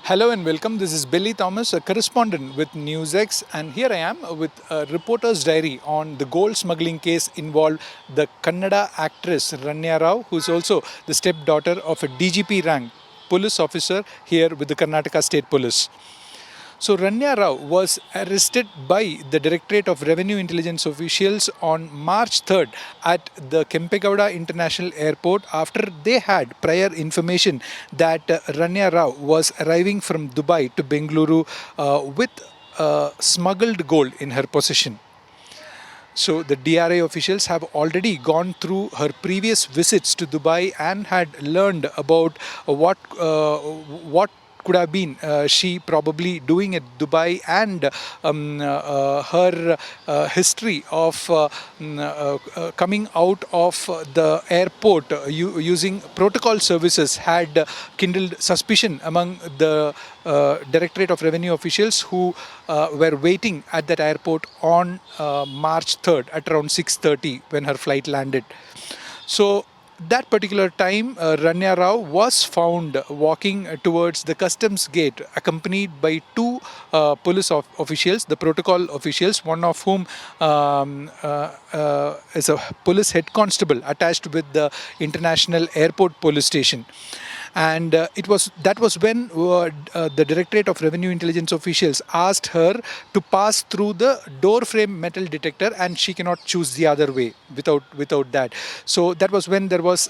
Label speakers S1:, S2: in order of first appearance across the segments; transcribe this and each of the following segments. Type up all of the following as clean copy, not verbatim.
S1: Hello and welcome. This is Billy Thomas, a correspondent with NewsX, and here I am with a reporter's diary on the gold smuggling case involved the Kannada actress Ranya Rao, who is also the stepdaughter of a DGP rank police officer here with the Karnataka State Police. So Ranya Rao was arrested by the Directorate of Revenue Intelligence officials on March 3rd at the Kempegowda International Airport after they had prior information that Ranya Rao was arriving from Dubai to Bengaluru with smuggled gold in her possession. So the DRA officials have already gone through her previous visits to Dubai and had learned about what could have been she probably doing at Dubai and her history of coming out of the airport using protocol services had kindled suspicion among the Directorate of Revenue officials who were waiting at that airport on March 3rd at around 6:30 when her flight landed. So that particular time, Ranya Rao was found walking towards the customs gate, accompanied by two police officials, the protocol officials, one of whom is a police head constable attached with the International Airport Police Station. And that was when the Directorate of Revenue Intelligence officials asked her to pass through the door frame metal detector, and she cannot choose the other way without that. So that was when there was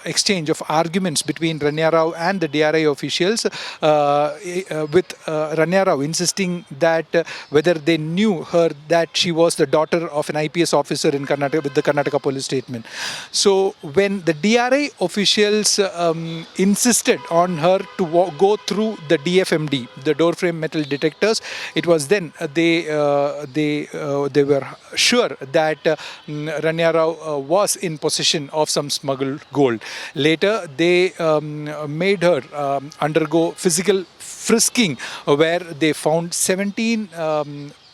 S1: exchange of arguments between Ranya Rao and the DRI officials, with Ranya Rao insisting that whether they knew her that she was the daughter of an IPS officer in Karnataka with the Karnataka police statement. So when the DRI officials insisted on her to go through the DFMD, the door frame metal detectors, it was then they were sure that Ranya Rao was in possession of some smuggled gold. Later, they made her undergo physical frisking, where they found 17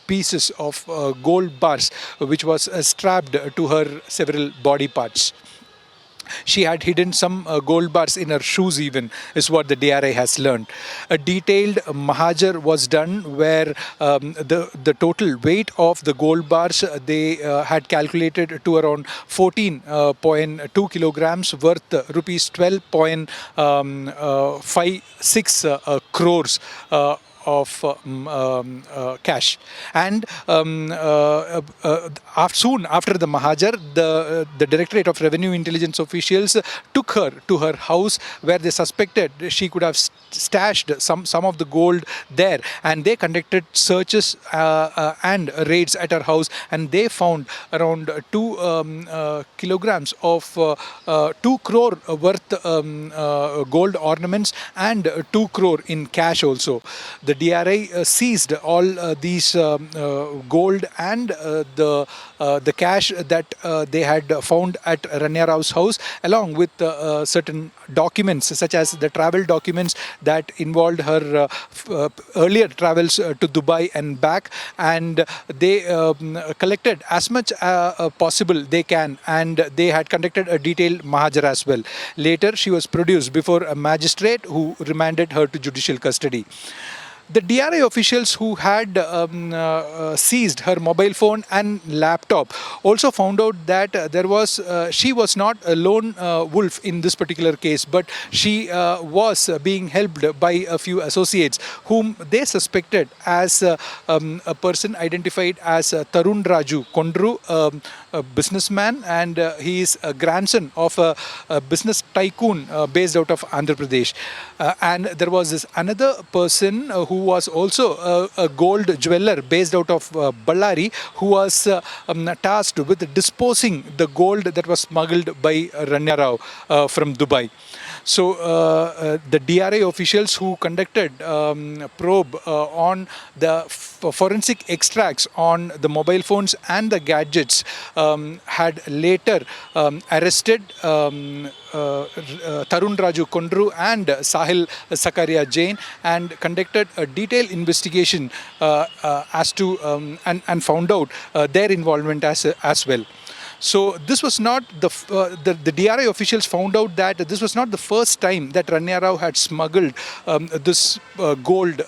S1: pieces of gold bars, which was strapped to her several body parts. She had hidden some gold bars in her shoes even, is what the DRI has learned. A detailed Mahajar was done where the total weight of the gold bars they had calculated to around 14.2 kilograms worth rupees 12.56 crores of cash. And soon after the Mahajar, the Directorate of Revenue Intelligence officials took her to her house, where they suspected she could have stashed some of the gold there, and they conducted searches and raids at her house, and they found around 2 kilograms of 2 crore worth gold ornaments and 2 crore in cash also. The DRI seized all these gold and the cash that they had found at Ranya Rao's house, along with certain documents such as the travel documents that involved her earlier travels to Dubai and back, and they collected as much possible they can, and they had conducted a detailed Mahajar as well. Later, she was produced before a magistrate who remanded her to judicial custody. The DRI officials who had seized her mobile phone and laptop also found out that she was not a lone wolf in this particular case, but she was being helped by a few associates whom they suspected as a person identified as Tarun Raju Kondru, a businessman, and he is a grandson of a business tycoon based out of Andhra Pradesh. And there was this another person who was also a gold jeweler based out of Ballari, who was tasked with disposing the gold that was smuggled by Ranya Rao from Dubai. So the DRA officials who conducted probe on the forensic extracts on the mobile phones and the gadgets had later arrested Tarun Raju Kondru and Sahil Sakaria Jain, and conducted a detailed investigation as to and found out their involvement as well. So this was not the DRI officials found out that this was not the first time that Ranya Rao had smuggled this gold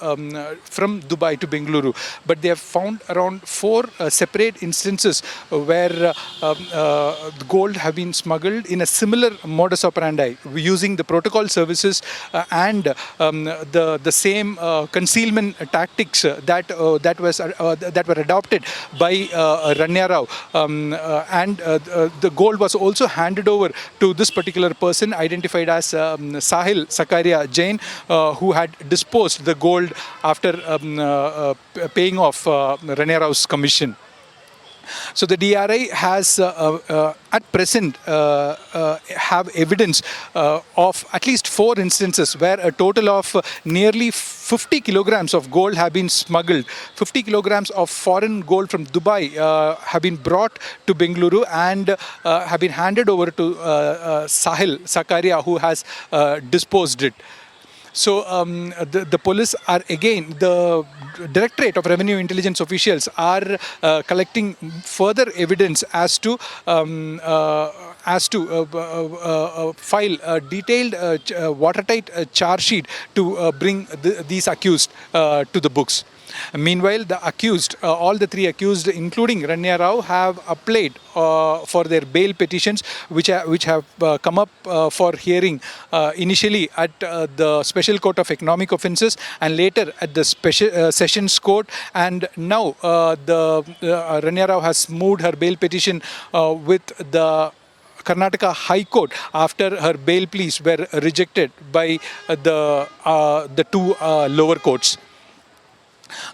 S1: from Dubai to Bengaluru, but they have found around four separate instances where the gold have been smuggled in a similar modus operandi using the protocol services and the same concealment tactics that were adopted by Ranya Rao, and the gold was also handed over to this particular person identified as Sahil Sakaria Jain, who had disposed the gold after paying off Ranya Rao's commission. So the DRI has at present have evidence of at least four instances where a total of nearly 50 kilograms of gold have been smuggled. 50 kilograms of foreign gold from Dubai have been brought to Bengaluru and have been handed over to Sahil Sakaria, who has disposed it. So the police are again, the Directorate of Revenue Intelligence officials are collecting further evidence as to file a detailed watertight charge sheet to bring these accused to the books. Meanwhile, the accused, all the three accused, including Ranya Rao, have applied for their bail petitions, which have come up for hearing initially at the Special Court of Economic Offences and later at the Special Sessions Court. And now Ranya Rao has moved her bail petition with the Karnataka High Court after her bail pleas were rejected by the two lower courts.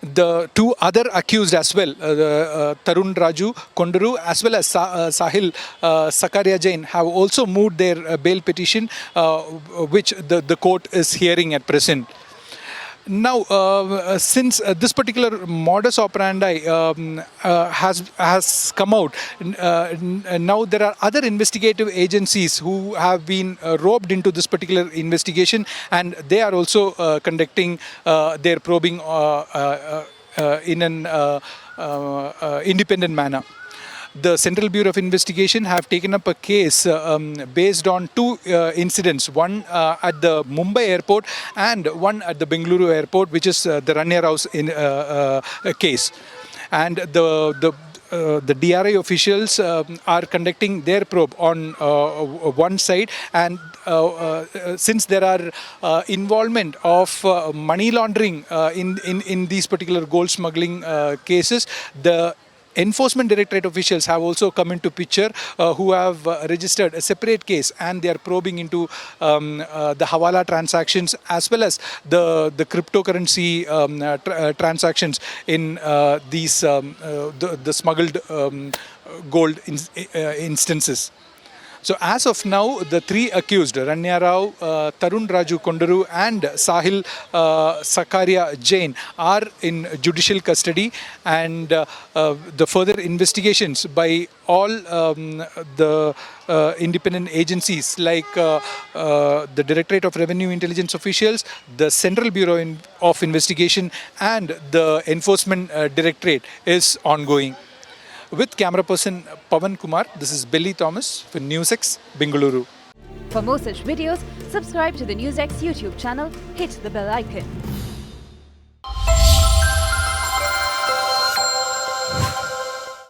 S1: The two other accused as well, Tarun Raju Kondaru as well as Sahil Sakaria Jain, have also moved their bail petition, which the court is hearing at present. Now, since this particular modus operandi has come out, now there are other investigative agencies who have been roped into this particular investigation, and they are also conducting their probing in an independent manner. The Central Bureau of Investigation have taken up a case based on two incidents, one at the Mumbai airport and one at the Bengaluru airport, which is the Ranya Rao's case. And the DRI officials are conducting their probe on one side, and since there are involvement of money laundering in these particular gold smuggling cases, the Enforcement Directorate officials have also come into picture, who have registered a separate case, and they are probing into the Hawala transactions as well as the cryptocurrency transactions in these the smuggled gold instances. So as of now, the three accused, Ranya Rao, Tarun Raju Kondaru and Sahil Sakaria Jain, are in judicial custody, and the further investigations by all the independent agencies like the Directorate of Revenue Intelligence officials, the Central Bureau of Investigation and the Enforcement Directorate is ongoing. With camera person Pavan Kumar, this is Billy Thomas for NewsX, Bengaluru.
S2: For more such videos, subscribe to the NewsX YouTube channel, hit the bell icon.